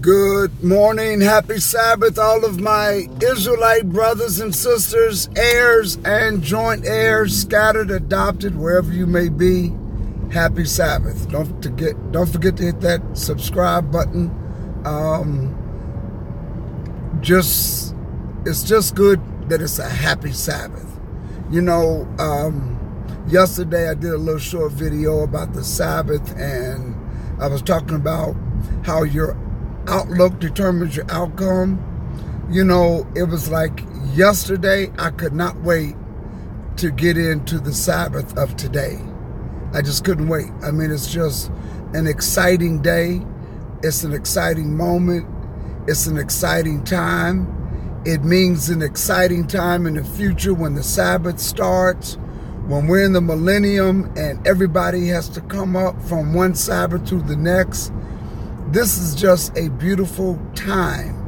Good morning, happy Sabbath, all of my Israelite brothers and sisters, heirs and joint heirs, scattered, adopted, wherever you may be. Happy Sabbath. Don't forget to hit that subscribe button. It's just good that it's a happy Sabbath. You know, yesterday I did a little short video about the Sabbath, and I was talking about how your outlook determines your outcome. You know, it was like yesterday, I could not wait to get into the Sabbath of today. I just couldn't wait. I mean, it's just an exciting day. It's an exciting moment. It's an exciting time. It means an exciting time in the future when the Sabbath starts, when we're in the millennium and everybody has to come up from one Sabbath to the next. This is just a beautiful time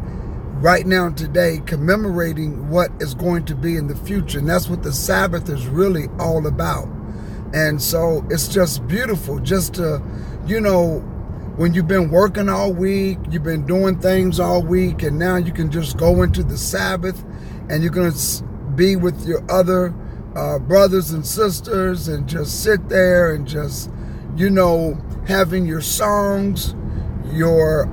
right now today, commemorating what is going to be in the future. And that's what the Sabbath is really all about. And so it's just beautiful just to, you know, when you've been working all week, you've been doing things all week, and now you can just go into the Sabbath and you're going to be with your other brothers and sisters and just sit there and just, you know, having your songs, your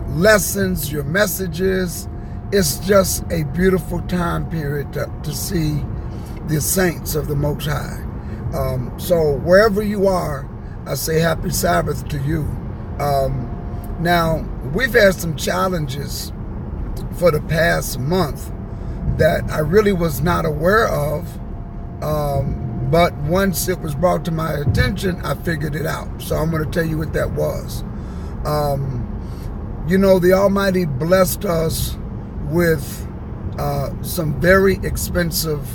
lessons, your messages. It's just a beautiful time period to see the saints of the Most High. So wherever you are, I say happy Sabbath to you. Now, we've had some challenges for the past month that I really was not aware of. But once it was brought to my attention, I figured it out. So I'm going to tell you what that was. You know, the Almighty blessed us with some very expensive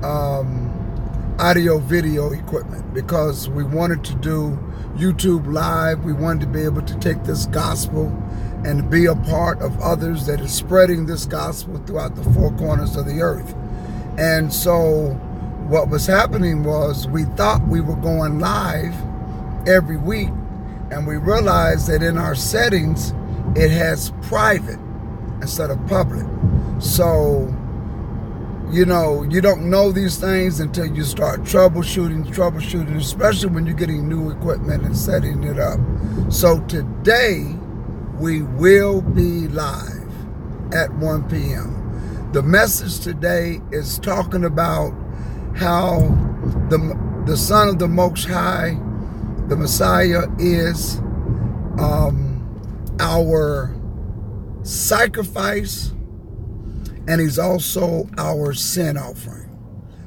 audio video equipment because we wanted to do YouTube Live. We wanted to be able to take this gospel and be a part of others that is spreading this gospel throughout the four corners of the earth. And so what was happening was we thought we were going live every week, and we realized that in our settings, it has private instead of public. So, you know, you don't know these things until you start troubleshooting, especially when you're getting new equipment and setting it up. So today, we will be live at 1 p.m. The message today is talking about how the Son of the Most High, the Messiah, is our sacrifice, and he's also our sin offering.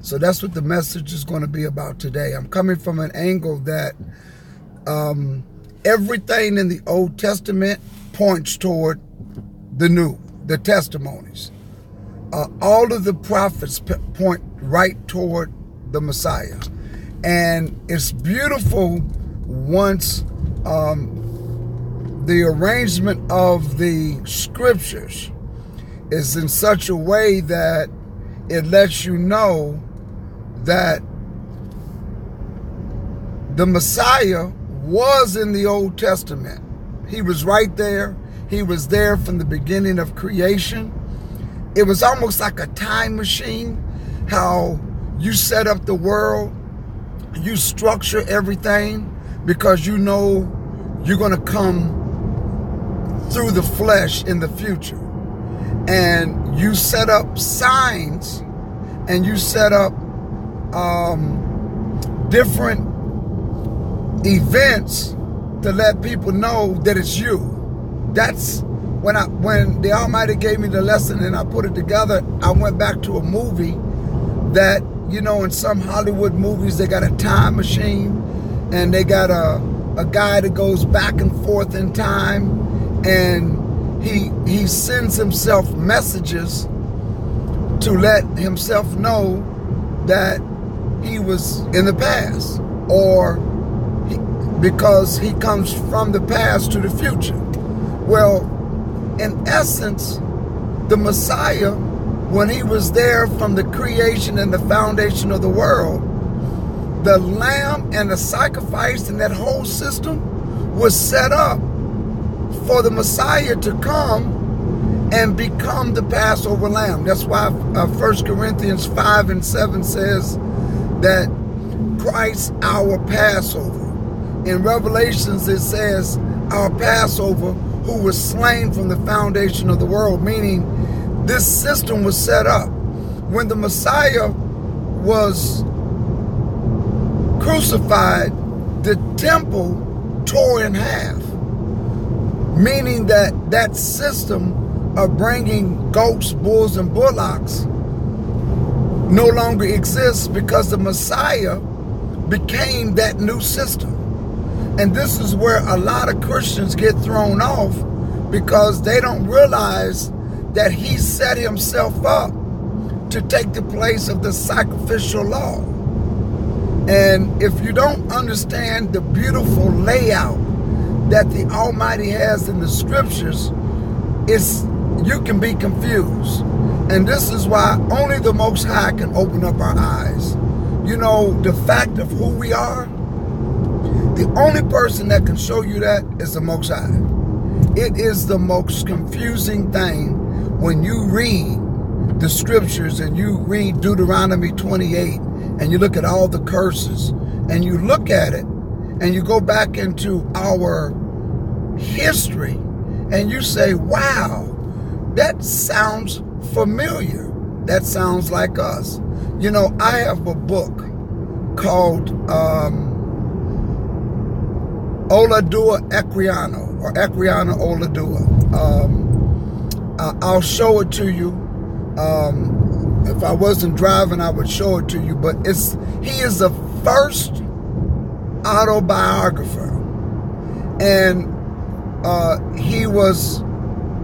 So that's what the message is going to be about today. I'm coming from an angle that everything in the Old Testament points toward the New, the testimonies. All of the prophets point right toward the Messiah. And it's beautiful once the arrangement of the scriptures is in such a way that it lets you know that the Messiah was in the Old Testament. He was right there. He was there from the beginning of creation. It was almost like a time machine, how you set up the world, you structure everything because you know you're going to come through the flesh in the future. And you set up signs and you set up different events to let people know that it's you. That's when the Almighty gave me the lesson and I put it together, I went back to a movie that, you know, in some Hollywood movies, they got a time machine and they got a guy that goes back and forth in time, and he sends himself messages to let himself know that he was in the past, or because he comes from the past to the future. Well, in essence, the Messiah, when he was there from the creation and the foundation of the world, the lamb and the sacrifice and that whole system was set up for the Messiah to come and become the Passover lamb. That's why 1 Corinthians 5:7 says that Christ our Passover. In Revelations it says our Passover, who was slain from the foundation of the world, meaning this system was set up. When the Messiah was crucified, the temple tore in half, meaning that that system of bringing goats, bulls, and bullocks no longer exists because the Messiah became that new system. And this is where a lot of Christians get thrown off, because they don't realize that he set himself up to take the place of the sacrificial law. And if you don't understand the beautiful layout that the Almighty has in the scriptures, you can be confused. And this is why only the Most High can open up our eyes. You know, the fact of who we are, the only person that can show you that is the Most High. It is the most confusing thing when you read the scriptures and you read Deuteronomy 28 and you look at all the curses and you look at it and you go back into our history and you say, wow, that sounds familiar. That sounds like us. You know, I have a book called Oladua Equiano, or Equiano Oladua. I'll show it to you. If I wasn't driving, I would show it to you. But he is the first autobiographer, and he was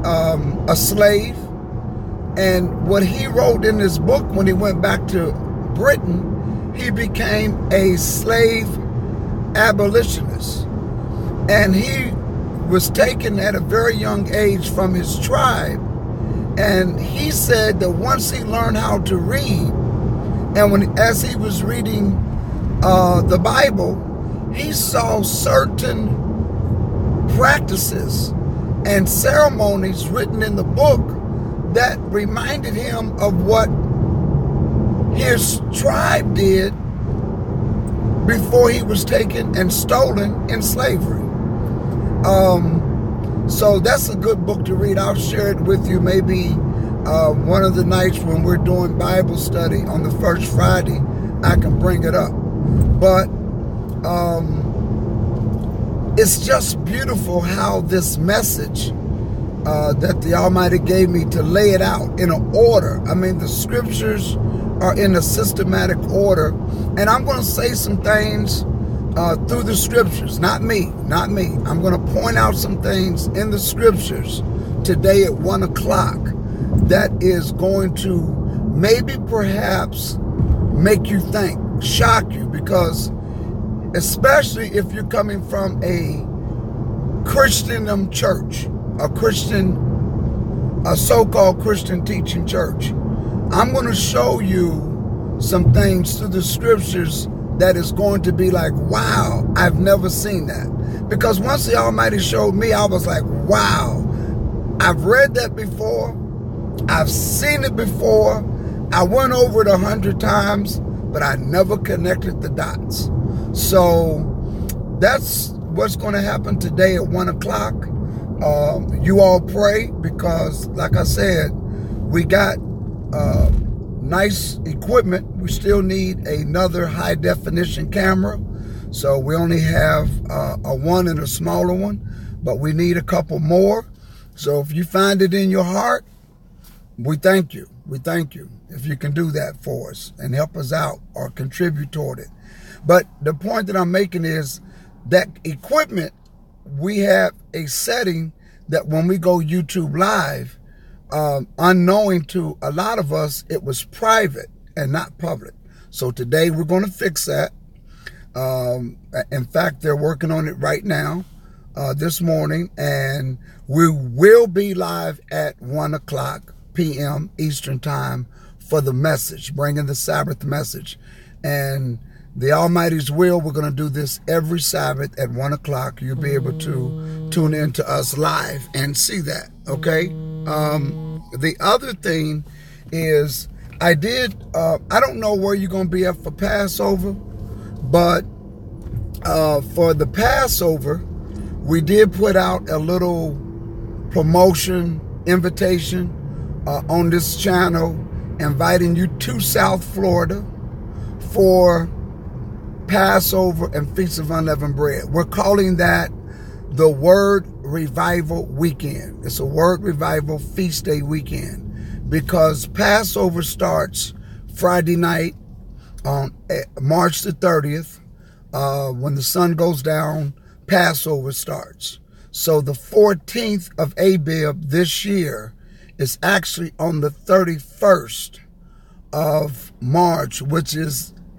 a slave. And what he wrote in this book, when he went back to Britain, he became a slave abolitionist. And he was taken at a very young age from his tribe. And he said that once he learned how to read, and as he was reading the Bible, he saw certain practices and ceremonies written in the book that reminded him of what his tribe did before he was taken and stolen in slavery. So that's a good book to read. I'll share it with you maybe one of the nights when we're doing Bible study on the first Friday. I can bring it up. But it's just beautiful how this message that the Almighty gave me to lay it out in an order. I mean, the scriptures are in a systematic order. And I'm going to say some things through the scriptures. Not me. I'm going to point out some things in the scriptures today at 1 o'clock that is going to maybe perhaps make you think, shock you, because especially if you're coming from a Christendom church, a so-called Christian teaching church, I'm going to show you some things through the scriptures that is going to be like, wow, I've never seen that. Because once the Almighty showed me, I was like, wow, I've read that before. I've seen it before. I went over it 100 times, but I never connected the dots. So that's what's going to happen today at 1 o'clock. You all pray, because like I said, we got nice equipment. We still need another high definition camera. So we only have a one and a smaller one, but we need a couple more. So if you find it in your heart, we thank you. We thank you if you can do that for us and help us out or contribute toward it. But the point that I'm making is that equipment, we have a setting that when we go YouTube live, unknowing to a lot of us, it was private and not public. So today we're going to fix that. In fact, they're working on it right now, this morning, and we will be live at 1 o'clock p.m. Eastern time for the message, bringing the Sabbath message. And the Almighty's will, we're going to do this every Sabbath at 1 o'clock. You'll be able to tune in to us live and see that, okay? The other thing is I don't know where you're going to be at for Passover, but for the Passover, we did put out a little promotion invitation on this channel, inviting you to South Florida for Passover and Feast of Unleavened Bread. We're calling that the Word Revival Weekend. It's a Word Revival Feast Day weekend because Passover starts Friday night on March the 30th. When the sun goes down, Passover starts. So the 14th of Abib this year is actually on the 31st of March, which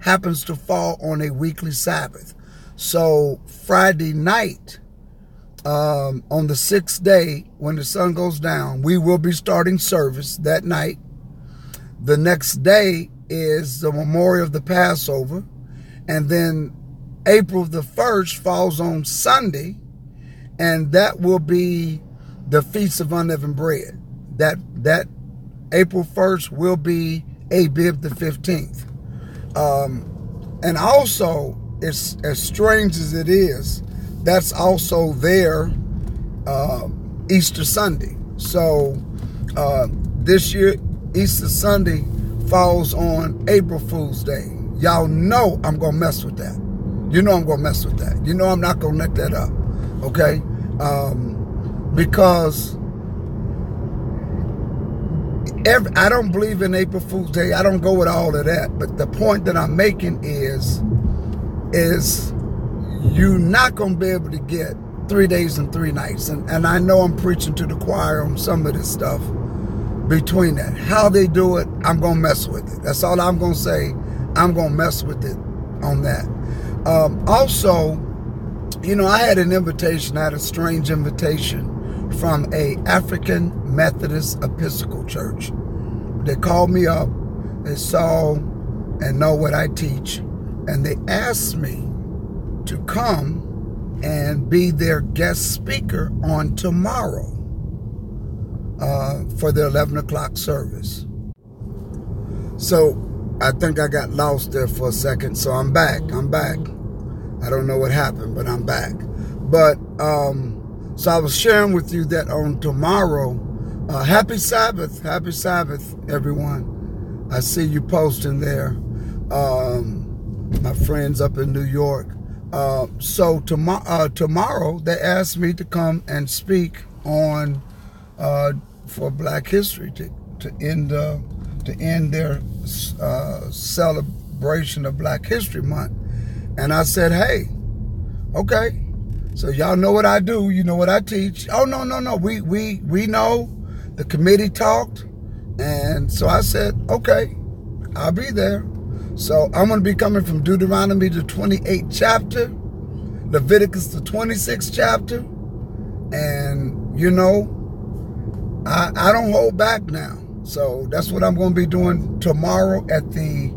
happens to fall on a weekly Sabbath. So Friday night, on the 6th day, when the sun goes down, we will be starting service that night. The next day is the memorial of the Passover. And then April the 1st falls on Sunday, and that will be the Feast of Unleavened Bread. That April 1st will be Abib the 15th. And also, it's as strange as it is, that's also their Easter Sunday. So this year, Easter Sunday falls on April Fool's Day. Y'all know I'm going to mess with that. You know I'm going to mess with that. You know I'm not going to let that up. Okay? Because I don't believe in April Fool's Day. I don't go with all of that. But the point that I'm making is you're not going to be able to get 3 days and 3 nights. And I know I'm preaching to the choir on some of this stuff between that. How they do it, I'm going to mess with it. That's all I'm going to say. I'm going to mess with it on that. Also, you know, I had an invitation. I had a strange invitation from a African Methodist Episcopal church. They called me up. They saw and know what I teach. And they asked me to come and be their guest speaker on tomorrow for the 11 o'clock service. So I think I got lost there for a second. So I'm back. I don't know what happened, but I'm back. But so I was sharing with you that on tomorrow, happy Sabbath, everyone. I see you posting there. My friends up in New York. So tomorrow they asked me to come and speak on for Black History to end their celebration of Black History Month. And I said, hey, okay. So y'all know what I do. You know what I teach. Oh, no. We know. The committee talked. And so I said, okay, I'll be there. So I'm going to be coming from Deuteronomy the 28th chapter, Leviticus the 26th chapter. And, you know, I don't hold back now. So that's what I'm going to be doing tomorrow at the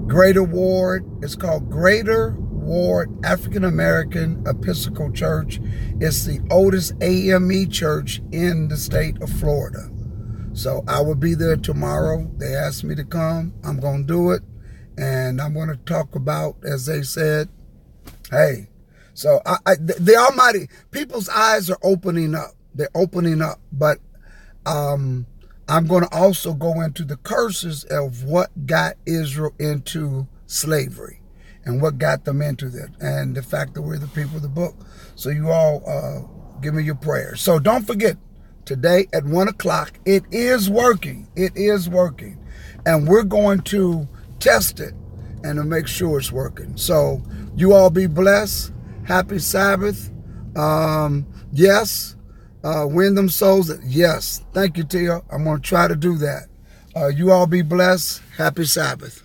Greater Ward. It's called Greater Ward African American Episcopal Church. It's the oldest AME church in the state of Florida. So I will be there tomorrow. They asked me to come. I'm going to do it. And I'm going to talk about, as they said, hey. So the Almighty, people's eyes are opening up. They're opening up. But I'm going to also go into the curses of what got Israel into slavery and what got them into that, and the fact that we're the people of the book. So you all give me your prayers. So don't forget, today at 1 o'clock, it is working. It is working. And we're going to test it and to make sure it's working. So you all be blessed. Happy Sabbath. Yes. Win them souls. Yes. Thank you, Tia. I'm going to try to do that. You all be blessed. Happy Sabbath.